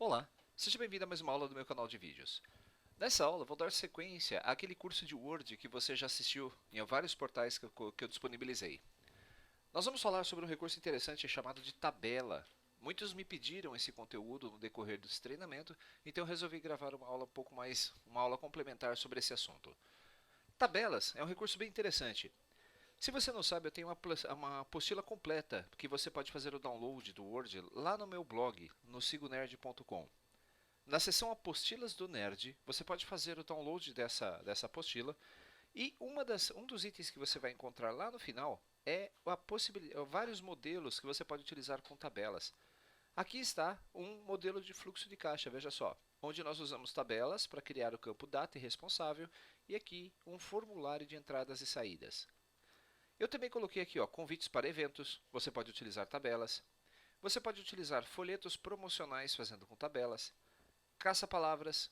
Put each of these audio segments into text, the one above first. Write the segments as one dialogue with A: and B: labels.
A: Olá, seja bem-vindo a mais uma aula do meu canal de vídeos. Nessa aula, vou dar sequência àquele curso de Word que você já assistiu em vários portais que eu disponibilizei. Nós vamos falar sobre um recurso interessante chamado de tabela. Muitos me pediram esse conteúdo no decorrer desse treinamento, então eu resolvi gravar uma aula uma aula complementar sobre esse assunto. Tabelas é um recurso bem interessante. Se você não sabe, eu tenho uma apostila completa que você pode fazer o download do Word lá no meu blog, no sigonerd.com. Na seção Apostilas do Nerd, você pode fazer o download dessa apostila e um dos itens que você vai encontrar lá no final é vários modelos que você pode utilizar com tabelas. Aqui está um modelo de fluxo de caixa, veja só, onde nós usamos tabelas para criar o campo data e responsável e aqui um formulário de entradas e saídas. Eu também coloquei aqui convites para eventos, você pode utilizar tabelas. Você pode utilizar folhetos promocionais fazendo com tabelas, caça-palavras.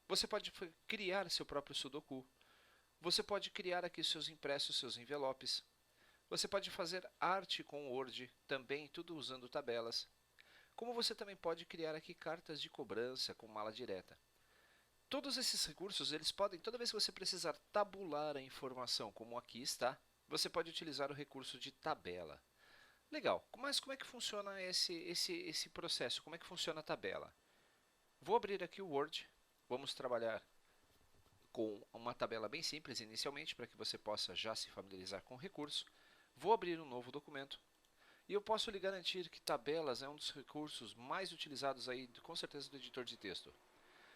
A: Você pode criar seu próprio Sudoku. Você pode criar aqui seus impressos, seus envelopes. Você pode fazer arte com Word, também tudo usando tabelas. Como você também pode criar aqui cartas de cobrança com mala direta. Todos esses recursos, eles podem, toda vez que você precisar tabular a informação, como aqui está, você pode utilizar o recurso de tabela. Legal, mas como é que funciona esse processo? Como é que funciona a tabela? Vou abrir aqui o Word. Vamos trabalhar com uma tabela bem simples inicialmente, para que você possa já se familiarizar com o recurso. Vou abrir um novo documento. E eu posso lhe garantir que tabelas é um dos recursos mais utilizados aí, com certeza, do editor de texto.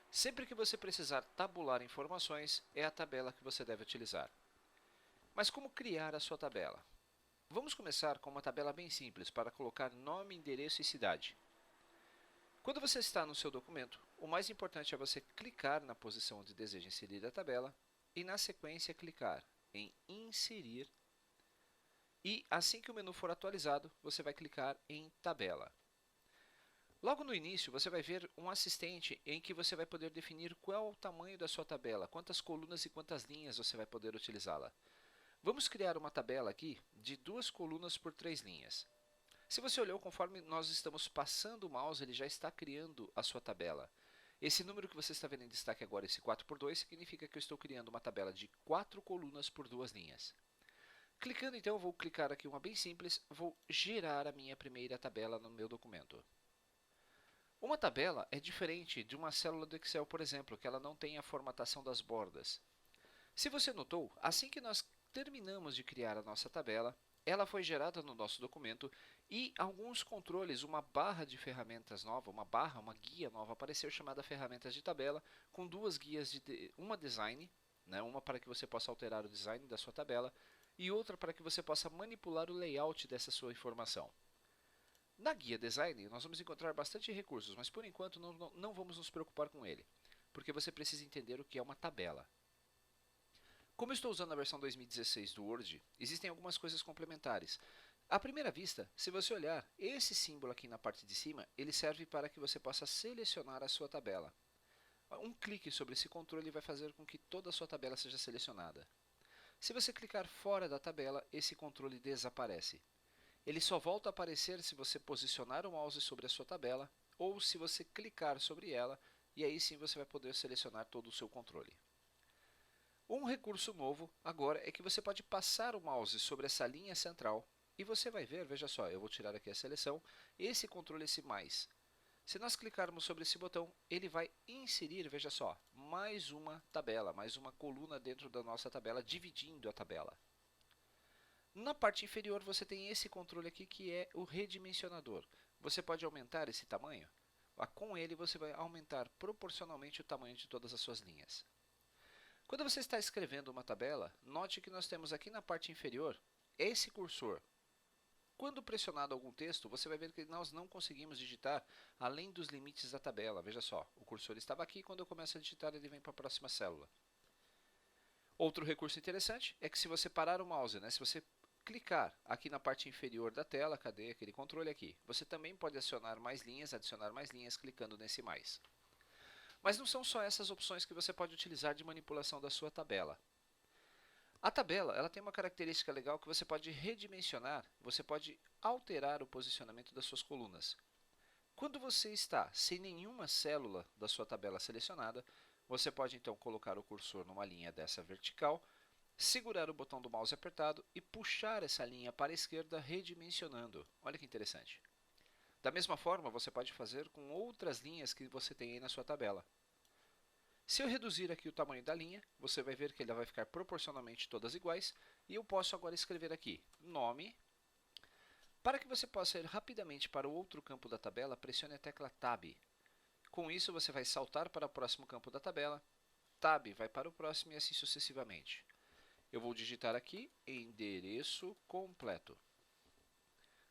A: Sempre que você precisar tabular informações, é a tabela que você deve utilizar. Mas como criar a sua tabela? Vamos começar com uma tabela bem simples para colocar nome, endereço e cidade. Quando você está no seu documento, o mais importante é você clicar na posição onde deseja inserir a tabela e, na sequência, clicar em Inserir. E, assim que o menu for atualizado, você vai clicar em Tabela. Logo no início, você vai ver um assistente em que você vai poder definir qual é o tamanho da sua tabela, quantas colunas e quantas linhas você vai poder utilizá-la. Vamos criar uma tabela aqui de 2 colunas por 3 linhas. Se você olhou, conforme nós estamos passando o mouse, ele já está criando a sua tabela. Esse número que você está vendo em destaque agora, esse 4x2, significa que eu estou criando uma tabela de 4 colunas por 2 linhas. Clicando então, eu vou clicar aqui uma bem simples, vou gerar a minha primeira tabela no meu documento. Uma tabela é diferente de uma célula do Excel, por exemplo, que ela não tem a formatação das bordas. Se você notou, assim que nós terminamos de criar a nossa tabela, ela foi gerada no nosso documento e alguns controles, uma barra de ferramentas nova, uma guia nova apareceu chamada ferramentas de tabela, com duas guias, uma design, né, uma para que você possa alterar o design da sua tabela e outra para que você possa manipular o layout dessa sua informação. Na guia design, nós vamos encontrar bastante recursos, mas por enquanto não vamos nos preocupar com ele, porque você precisa entender o que é uma tabela. Como eu estou usando a versão 2016 do Word, existem algumas coisas complementares. À primeira vista, se você olhar, esse símbolo aqui na parte de cima, ele serve para que você possa selecionar a sua tabela. Um clique sobre esse controle vai fazer com que toda a sua tabela seja selecionada. Se você clicar fora da tabela, esse controle desaparece. Ele só volta a aparecer se você posicionar o mouse sobre a sua tabela ou se você clicar sobre ela, e aí sim você vai poder selecionar todo o seu controle. Um recurso novo agora é que você pode passar o mouse sobre essa linha central e você vai ver, veja só, eu vou tirar aqui a seleção, esse controle, esse mais. Se nós clicarmos sobre esse botão, ele vai inserir, veja só, mais uma tabela, mais uma coluna dentro da nossa tabela, dividindo a tabela. Na parte inferior você tem esse controle aqui que é o redimensionador. Você pode aumentar esse tamanho. Com ele você vai aumentar proporcionalmente o tamanho de todas as suas linhas. Quando você está escrevendo uma tabela, note que nós temos aqui na parte inferior esse cursor. Quando pressionado algum texto, você vai ver que nós não conseguimos digitar além dos limites da tabela. Veja só, o cursor estava aqui, quando eu começo a digitar ele vem para a próxima célula. Outro recurso interessante é que se você parar o mouse, se você clicar aqui na parte inferior da tela, cadê aquele controle aqui? Você também pode adicionar mais linhas clicando nesse mais. Mas não são só essas opções que você pode utilizar de manipulação da sua tabela. A tabela ela tem uma característica legal que você pode redimensionar, você pode alterar o posicionamento das suas colunas. Quando você está sem nenhuma célula da sua tabela selecionada, você pode então colocar o cursor numa linha dessa vertical, segurar o botão do mouse apertado e puxar essa linha para a esquerda redimensionando. Olha que interessante. Da mesma forma, você pode fazer com outras linhas que você tem aí na sua tabela. Se eu reduzir aqui o tamanho da linha, você vai ver que ela vai ficar proporcionalmente todas iguais e eu posso agora escrever aqui nome. Para que você possa ir rapidamente para o outro campo da tabela, pressione a tecla Tab. Com isso, você vai saltar para o próximo campo da tabela, Tab vai para o próximo e assim sucessivamente. Eu vou digitar aqui endereço completo.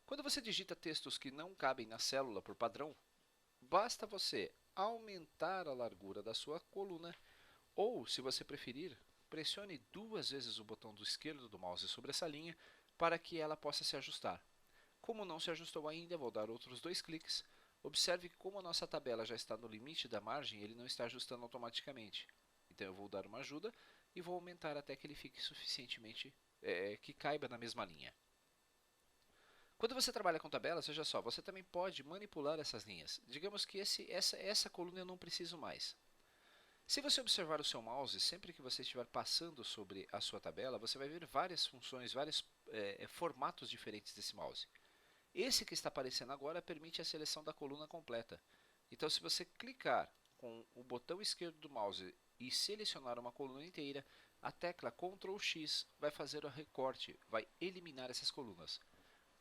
A: Quando você digita textos que não cabem na célula por padrão, basta você aumentar a largura da sua coluna ou, se você preferir, pressione 2 vezes o botão do esquerdo do mouse sobre essa linha para que ela possa se ajustar. Como não se ajustou ainda, vou dar outros 2 cliques. Observe que como a nossa tabela já está no limite da margem, ele não está ajustando automaticamente. Então eu vou dar uma ajuda e vou aumentar até que ele fique suficientemente que caiba na mesma linha. Quando você trabalha com tabelas, veja só, você também pode manipular essas linhas. Digamos que essa coluna eu não preciso mais. Se você observar o seu mouse, sempre que você estiver passando sobre a sua tabela, você vai ver várias funções, vários formatos diferentes desse mouse. Esse que está aparecendo agora permite a seleção da coluna completa. Então, se você clicar com o botão esquerdo do mouse e selecionar uma coluna inteira, a tecla Ctrl X vai fazer o recorte, vai eliminar essas colunas.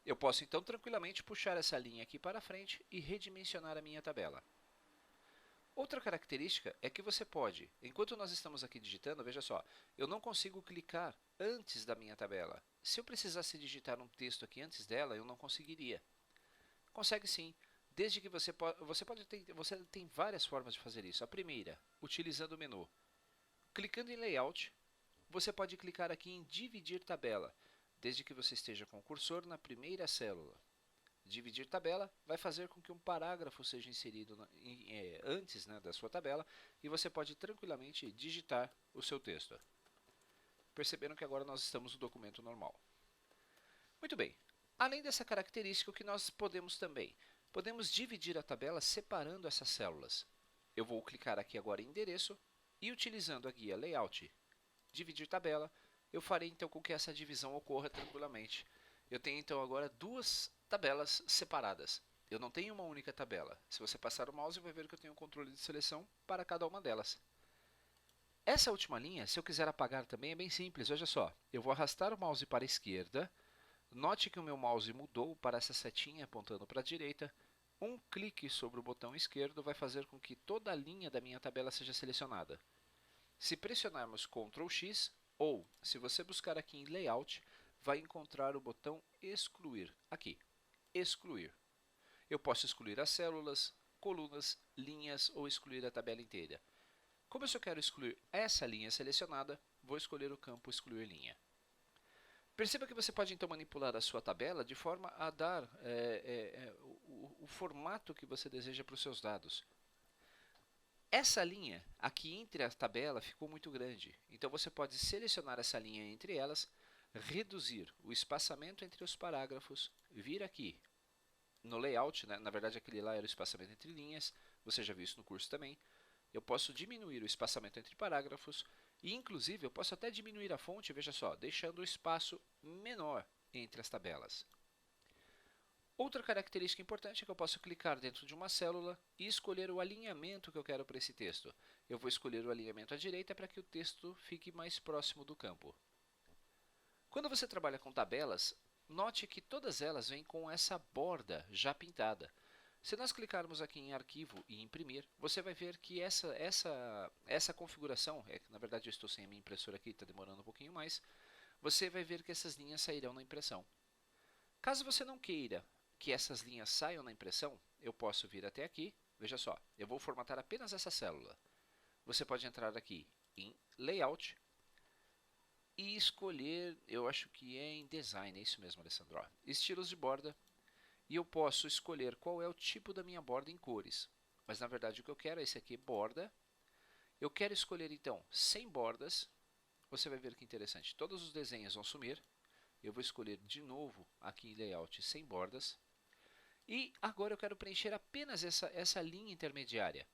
A: Eu posso então tranquilamente puxar essa linha aqui para frente e redimensionar a minha tabela. Outra característica é que você pode, enquanto nós estamos aqui digitando, veja só, eu não consigo clicar antes da minha tabela. Se eu precisasse digitar um texto aqui antes dela, eu não conseguiria. Consegue sim, desde que você tem várias formas de fazer isso. A primeira, utilizando o menu. Clicando em Layout, você pode clicar aqui em Dividir tabela, desde que você esteja com o cursor na primeira célula. Dividir tabela vai fazer com que um parágrafo seja inserido antes da sua tabela e você pode tranquilamente digitar o seu texto. Perceberam que agora nós estamos no documento normal. Muito bem. Além dessa característica, o que nós podemos também? Podemos dividir a tabela separando essas células. Eu vou clicar aqui agora em endereço e utilizando a guia Layout, dividir tabela, eu farei então com que essa divisão ocorra tranquilamente. Eu tenho então agora 2 tabelas separadas. Eu não tenho uma única tabela. Se você passar o mouse, vai ver que eu tenho um controle de seleção para cada uma delas. Essa última linha, se eu quiser apagar também, é bem simples. Veja só, eu vou arrastar o mouse para a esquerda. Note que o meu mouse mudou para essa setinha apontando para a direita. Um clique sobre o botão esquerdo vai fazer com que toda a linha da minha tabela seja selecionada. Se pressionarmos Ctrl X, ou se você buscar aqui em Layout, vai encontrar o botão Excluir. Aqui, Excluir. Eu posso excluir as células, colunas, linhas ou excluir a tabela inteira. Como eu só quero excluir essa linha selecionada, vou escolher o campo Excluir linha. Perceba que você pode então manipular a sua tabela de forma a dar o formato que você deseja para os seus dados. Essa linha aqui entre a tabela ficou muito grande, então você pode selecionar essa linha entre elas, reduzir o espaçamento entre os parágrafos, vir aqui no layout, na verdade aquele lá era o espaçamento entre linhas, você já viu isso no curso também. Eu posso diminuir o espaçamento entre parágrafos e inclusive eu posso até diminuir a fonte, veja só, deixando o espaço menor entre as tabelas. Outra característica importante é que eu posso clicar dentro de uma célula e escolher o alinhamento que eu quero para esse texto. Eu vou escolher o alinhamento à direita para que o texto fique mais próximo do campo. Quando você trabalha com tabelas, note que todas elas vêm com essa borda já pintada. Se nós clicarmos aqui em Arquivo e Imprimir, você vai ver que essa configuração, na verdade eu estou sem a minha impressora aqui, está demorando um pouquinho mais, você vai ver que essas linhas sairão na impressão. Caso você não queira que essas linhas saiam na impressão, eu posso vir até aqui, veja só, eu vou formatar apenas essa célula. Você pode entrar aqui em Layout e escolher, eu acho que é em Design, é isso mesmo, Alessandro, ó, estilos de borda, e eu posso escolher qual é o tipo da minha borda em cores. Mas na verdade o que eu quero é esse aqui, borda. Eu quero escolher então sem bordas. Você vai ver que interessante, todos os desenhos vão sumir. Eu vou escolher de novo aqui em Layout sem bordas. E agora eu quero preencher apenas essa linha intermediária.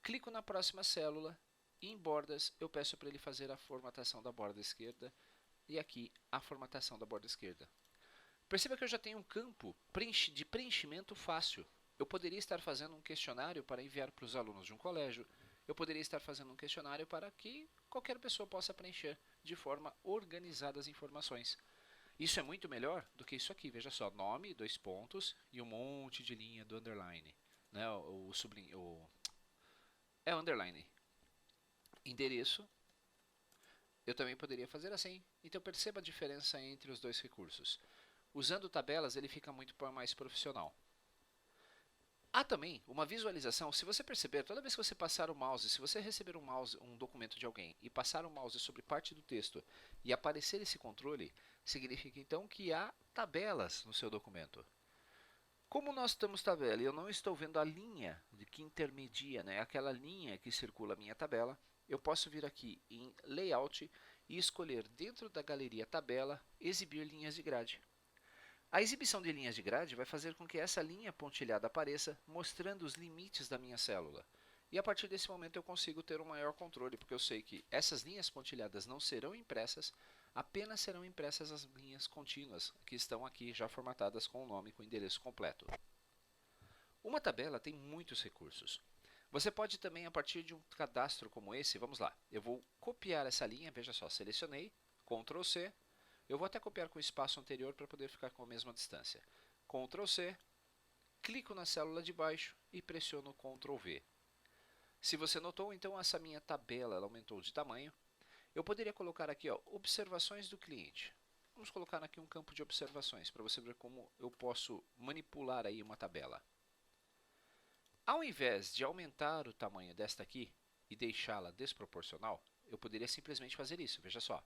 A: Clico na próxima célula e em bordas eu peço para ele fazer a formatação da borda esquerda e aqui a formatação da borda esquerda. Perceba que eu já tenho um campo de preenchimento fácil. Eu poderia estar fazendo um questionário para enviar para os alunos de um colégio. Eu poderia estar fazendo um questionário para que qualquer pessoa possa preencher de forma organizada as informações. Isso é muito melhor do que isso aqui. Veja só, nome, 2 pontos e um monte de linha do underline. Né? O underline. Endereço. Eu também poderia fazer assim. Então perceba a diferença entre os dois recursos. Usando tabelas, ele fica muito mais profissional. Há também uma visualização, se você perceber, toda vez que você passar o mouse, se você receber um documento de alguém e passar o mouse sobre parte do texto e aparecer esse controle, significa então que há tabelas no seu documento. Como nós temos tabela e eu não estou vendo a linha que intermedia, né, aquela linha que circula a minha tabela, eu posso vir aqui em Layout e escolher dentro da galeria Tabela, exibir linhas de grade. A exibição de linhas de grade vai fazer com que essa linha pontilhada apareça, mostrando os limites da minha célula. E a partir desse momento eu consigo ter um maior controle, porque eu sei que essas linhas pontilhadas não serão impressas, apenas serão impressas as linhas contínuas, que estão aqui já formatadas com o nome e com o endereço completo. Uma tabela tem muitos recursos. Você pode também, a partir de um cadastro como esse, vamos lá, eu vou copiar essa linha, veja só, selecionei, Ctrl C, eu vou até copiar com o espaço anterior para poder ficar com a mesma distância. Ctrl C, clico na célula de baixo e pressiono Ctrl V. Se você notou, então essa minha tabela ela aumentou de tamanho. Eu poderia colocar aqui, ó, observações do cliente. Vamos colocar aqui um campo de observações para você ver como eu posso manipular aí uma tabela. Ao invés de aumentar o tamanho desta aqui e deixá-la desproporcional, eu poderia simplesmente fazer isso, veja só.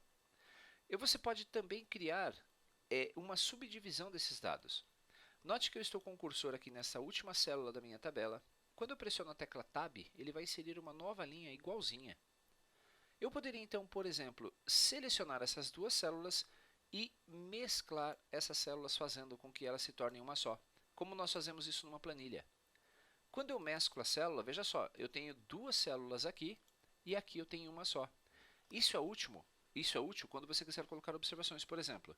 A: Você pode também criar uma subdivisão desses dados. Note que eu estou com o cursor aqui nessa última célula da minha tabela. Quando eu pressiono a tecla Tab, ele vai inserir uma nova linha igualzinha. Eu poderia então, por exemplo, selecionar essas duas células e mesclar essas células fazendo com que elas se tornem uma só, como nós fazemos isso numa planilha. Quando eu mesclo a célula, veja só, eu tenho duas células aqui e aqui eu tenho uma só. Isso é útil quando você quiser colocar observações. Por exemplo,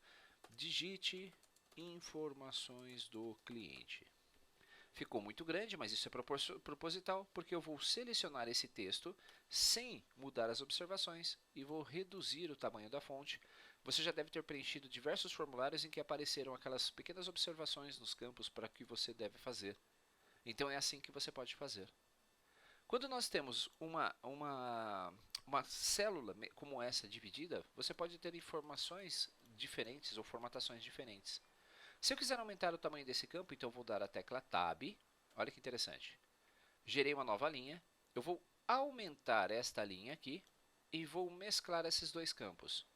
A: digite informações do cliente. Ficou muito grande, mas isso é proposital, porque eu vou selecionar esse texto sem mudar as observações e vou reduzir o tamanho da fonte. Você já deve ter preenchido diversos formulários em que apareceram aquelas pequenas observações nos campos para que você deve fazer. Então é assim que você pode fazer. Quando nós temos uma célula como essa dividida, você pode ter informações diferentes ou formatações diferentes. Se eu quiser aumentar o tamanho desse campo, então eu vou dar a tecla Tab. Olha que interessante. Gerei uma nova linha. Eu vou aumentar esta linha aqui e vou mesclar esses dois campos.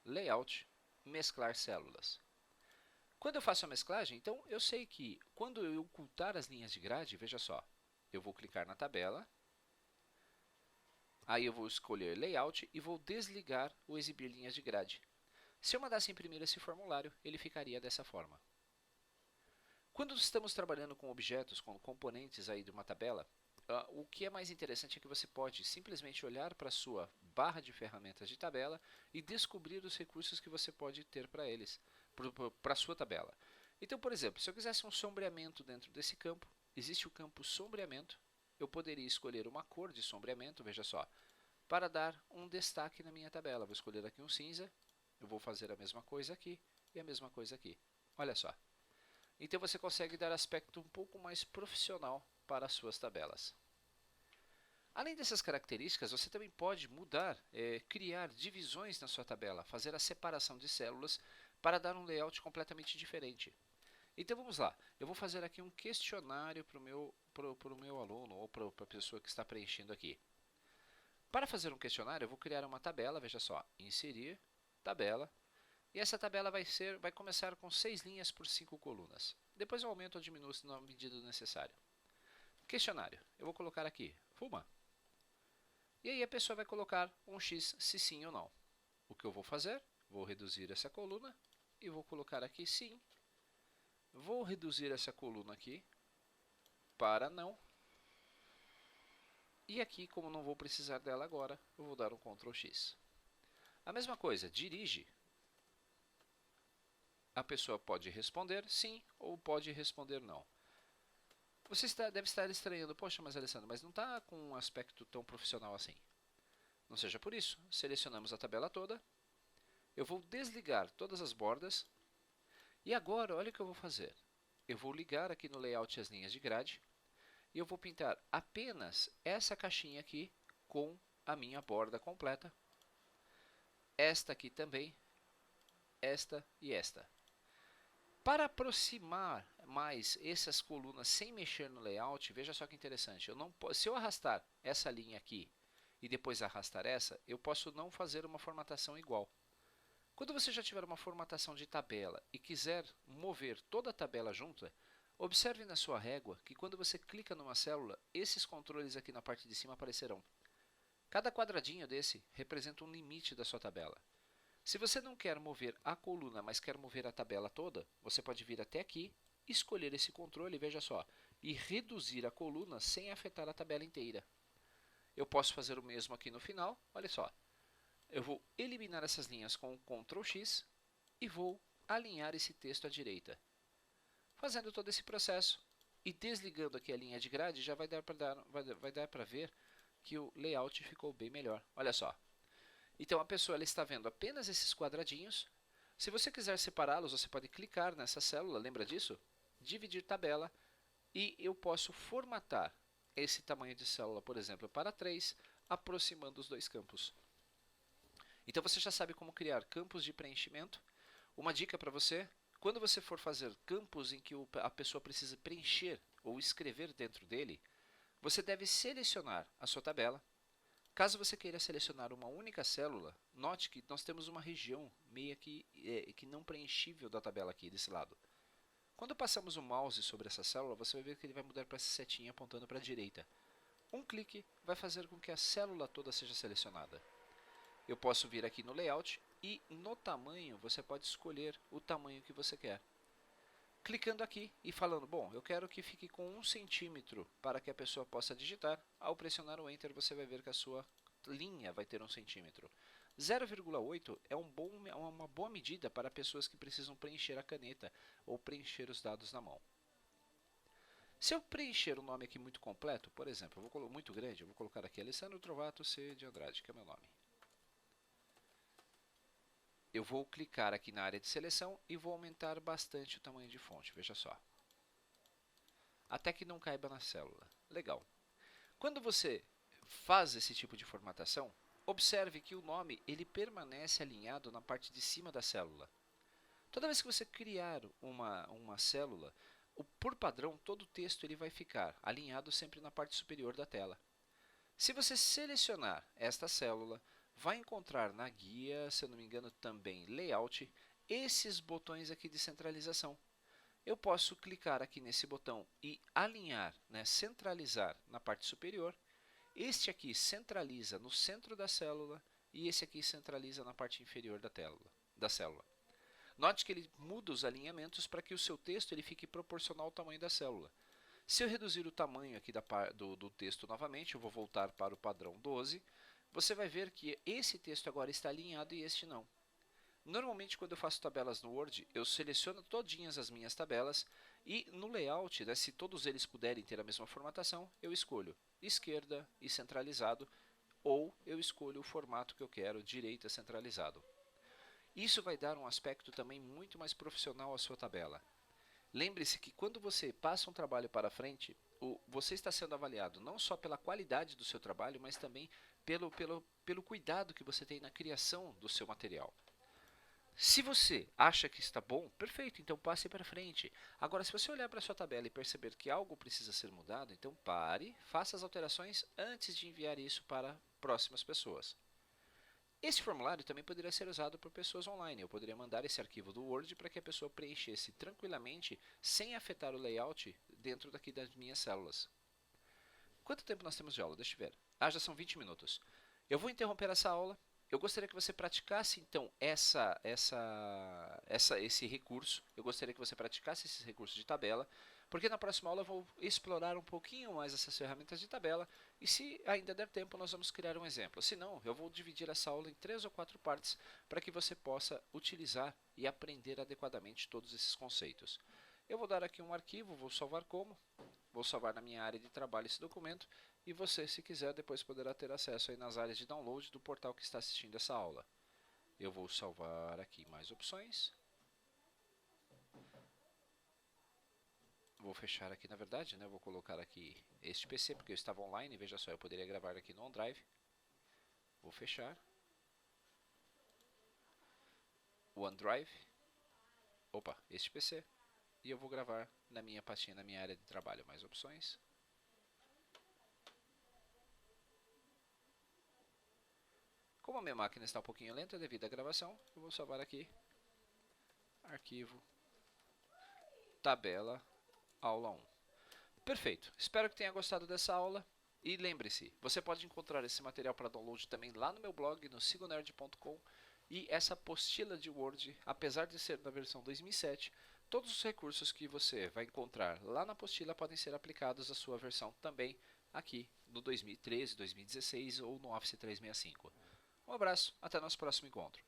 A: Layout, mesclar células. Quando eu faço a mesclagem, então eu sei que quando eu ocultar as linhas de grade, veja só, eu vou clicar na tabela, aí eu vou escolher Layout e vou desligar o exibir linhas de grade. Se eu mandasse imprimir esse formulário, ele ficaria dessa forma. Quando estamos trabalhando com objetos, com componentes aí de uma tabela, o que é mais interessante é que você pode simplesmente olhar para a sua barra de ferramentas de tabela e descobrir os recursos que você pode ter para eles, para a sua tabela. Então, por exemplo, se eu quisesse um sombreamento dentro desse campo, existe o campo sombreamento. Eu poderia escolher uma cor de sombreamento, veja só, para dar um destaque na minha tabela. Vou escolher aqui um cinza, eu vou fazer a mesma coisa aqui e a mesma coisa aqui. Olha só. Então você consegue dar aspecto um pouco mais profissional para as suas tabelas. Além dessas características, você também pode mudar, criar divisões na sua tabela, fazer a separação de células para dar um layout completamente diferente. Então vamos lá, eu vou fazer aqui um questionário para o meu aluno ou para a pessoa que está preenchendo aqui. Para fazer um questionário, eu vou criar uma tabela, veja só, inserir, tabela, e essa tabela vai começar com 6 linhas por 5 colunas. Depois eu aumento ou diminuo na medida do necessário. Questionário, eu vou colocar aqui, fuma. E aí a pessoa vai colocar um X se sim ou não. O que eu vou fazer? Vou reduzir essa coluna e vou colocar aqui sim. Vou reduzir essa coluna aqui para não. E aqui, como não vou precisar dela agora, eu vou dar um Ctrl X. A mesma coisa, dirige. A pessoa pode responder sim ou pode responder não. Você deve estar estranhando, poxa, mas Alessandro, mas não está com um aspecto tão profissional assim. Não seja por isso, selecionamos a tabela toda. Eu vou desligar todas as bordas. E agora, olha o que eu vou fazer. Eu vou ligar aqui no layout as linhas de grade. E eu vou pintar apenas essa caixinha aqui com a minha borda completa. Esta aqui também. Esta e esta. Para aproximar mais essas colunas sem mexer no layout, veja só que interessante. Se eu arrastar essa linha aqui e depois arrastar essa, eu posso não fazer uma formatação igual. Quando você já tiver uma formatação de tabela e quiser mover toda a tabela junta, observe na sua régua que quando você clica numa célula, esses controles aqui na parte de cima aparecerão. Cada quadradinho desse representa um limite da sua tabela. Se você não quer mover a coluna, mas quer mover a tabela toda, você pode vir até aqui, escolher esse controle, veja só, e reduzir a coluna sem afetar a tabela inteira. Eu posso fazer o mesmo aqui no final, olha só. Eu vou eliminar essas linhas com o Ctrl X e vou alinhar esse texto à direita. Fazendo todo esse processo e desligando aqui a linha de grade, já vai dar para ver que o layout ficou bem melhor. Olha só. Então a pessoa ela está vendo apenas esses quadradinhos. Se você quiser separá-los, você pode clicar nessa célula, lembra disso? Dividir tabela e eu posso formatar esse tamanho de célula, por exemplo, para 3, aproximando os dois campos. Então você já sabe como criar campos de preenchimento. Uma dica para você, quando você for fazer campos em que a pessoa precisa preencher ou escrever dentro dele, você deve selecionar a sua tabela. Caso você queira selecionar uma única célula, note que nós temos uma região meio que não preenchível da tabela aqui desse lado. Quando passamos o mouse sobre essa célula, você vai ver que ele vai mudar para essa setinha apontando para a direita. Um clique vai fazer com que a célula toda seja selecionada. Eu posso vir aqui no layout e no tamanho você pode escolher o tamanho que você quer. Clicando aqui e falando, bom, eu quero que fique com 1 centímetro para que a pessoa possa digitar. Ao pressionar o Enter, você vai ver que a sua linha vai ter 1 centímetro. 0,8 é uma boa medida para pessoas que precisam preencher a caneta ou preencher os dados na mão. Se eu preencher o nome aqui muito completo, por exemplo, muito grande, eu vou colocar aqui Alessandro Trovato C. de Andrade, que é meu nome. Eu vou clicar aqui na área de seleção e vou aumentar bastante o tamanho de fonte, veja só. Até que não caiba na célula. Legal. Quando você faz esse tipo de formatação, observe que o nome ele permanece alinhado na parte de cima da célula. Toda vez que você criar uma célula, por padrão, todo o texto ele vai ficar alinhado sempre na parte superior da tela. Se você selecionar esta célula, vai encontrar na guia, se eu não me engano também layout, esses botões aqui de centralização. Eu posso clicar aqui nesse botão e alinhar, centralizar na parte superior. Este aqui centraliza no centro da célula e esse aqui centraliza na parte inferior da célula. Note que ele muda os alinhamentos para que o seu texto ele fique proporcional ao tamanho da célula. Se eu reduzir o tamanho aqui do texto novamente, eu vou voltar para o padrão 12, você vai ver que esse texto agora está alinhado e este não. Normalmente, quando eu faço tabelas no Word, eu seleciono todinhas as minhas tabelas e no layout, se todos eles puderem ter a mesma formatação, eu escolho esquerda e centralizado ou eu escolho o formato que eu quero, direita centralizado. Isso vai dar um aspecto também muito mais profissional à sua tabela. Lembre-se que quando você passa um trabalho para frente, você está sendo avaliado não só pela qualidade do seu trabalho, mas também pelo cuidado que você tem na criação do seu material. Se você acha que está bom, perfeito, então passe para frente. Agora, se você olhar para a sua tabela e perceber que algo precisa ser mudado, então pare, faça as alterações antes de enviar isso para próximas pessoas. Esse formulário também poderia ser usado por pessoas online. Eu poderia mandar esse arquivo do Word para que a pessoa preenchesse tranquilamente, sem afetar o layout dentro daqui das minhas células. Quanto tempo nós temos de aula? Deixa eu ver. Já são 20 minutos. Eu vou interromper essa aula Eu gostaria que você praticasse então esse recurso. Eu gostaria que você praticasse esse recurso de tabela, porque na próxima aula eu vou explorar um pouquinho mais essas ferramentas de tabela e se ainda der tempo nós vamos criar um exemplo. Se não, eu vou dividir essa aula em 3 ou 4 partes para que você possa utilizar e aprender adequadamente todos esses conceitos. Eu vou dar aqui um arquivo, vou salvar como, vou salvar na minha área de trabalho esse documento e você, se quiser, depois poderá ter acesso aí nas áreas de download do portal que está assistindo essa aula. Eu vou salvar aqui mais opções. Vou fechar aqui, na verdade, né? Vou colocar aqui este PC, porque eu estava online. Veja só, eu poderia gravar aqui no OneDrive. Vou fechar. O OneDrive. Opa, este PC. E eu vou gravar na minha pastinha, na minha área de trabalho. Mais opções. Como a minha máquina está um pouquinho lenta devido à gravação, eu vou salvar aqui. Arquivo. Tabela. Aula 1. Perfeito. Espero que tenha gostado dessa aula. E lembre-se, você pode encontrar esse material para download também lá no meu blog, no sigonerd.com. E essa apostila de Word, apesar de ser da versão 2007, todos os recursos que você vai encontrar lá na apostila podem ser aplicados à sua versão também aqui no 2013, 2016 ou no Office 365. Um abraço, até nosso próximo encontro.